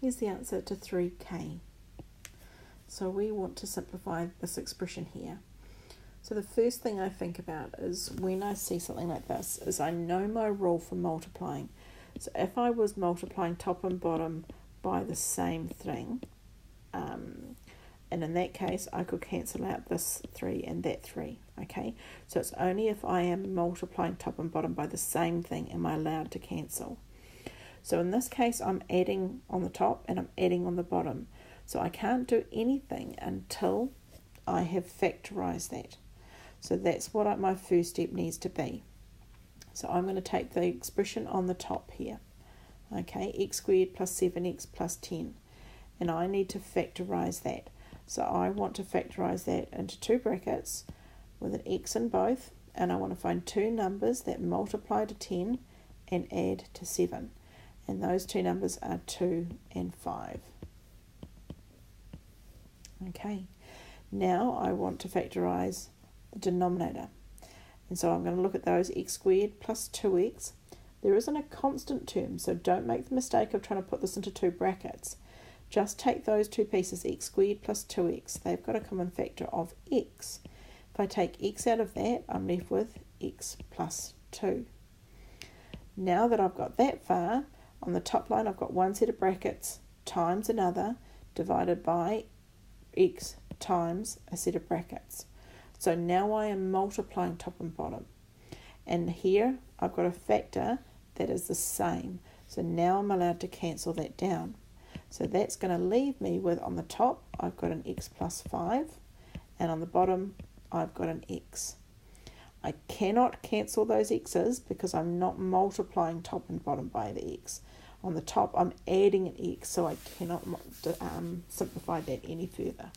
Here's the answer to 3k. So we want to simplify this expression here. So the first thing I think about is when I see something like this is I know my rule for multiplying. So if I was multiplying top and bottom by the same thing, and in that case I could cancel out this 3 and that 3, okay? So it's only if I am multiplying top and bottom by the same thing am I allowed to cancel. So in this case I'm adding on the top and I'm adding on the bottom. So I can't do anything until I have factorised that. So that's what my first step needs to be. So I'm going to take the expression on the top here. Okay, x squared plus 7x plus 10. And I need to factorise that. So I want to factorise that into two brackets with an x in both. And I want to find two numbers that multiply to 10 and add to 7. And those two numbers are 2 and 5. Okay, now I want to factorise the denominator. And so I'm going to look at those x squared plus 2x. There isn't a constant term, so don't make the mistake of trying to put this into two brackets. Just take those two pieces, x squared plus 2x. They've got a common factor of x. If I take x out of that, I'm left with x plus 2. Now that I've got that far, on the top line I've got one set of brackets times another divided by x times a set of brackets. So now I am multiplying top and bottom. And here I've got a factor that is the same. So now I'm allowed to cancel that down. So that's going to leave me with, on the top, I've got an x plus 5. And on the bottom, I've got an x. I cannot cancel those x's because I'm not multiplying top and bottom by the x. On the top, I'm adding an x, so I cannot simplify that any further.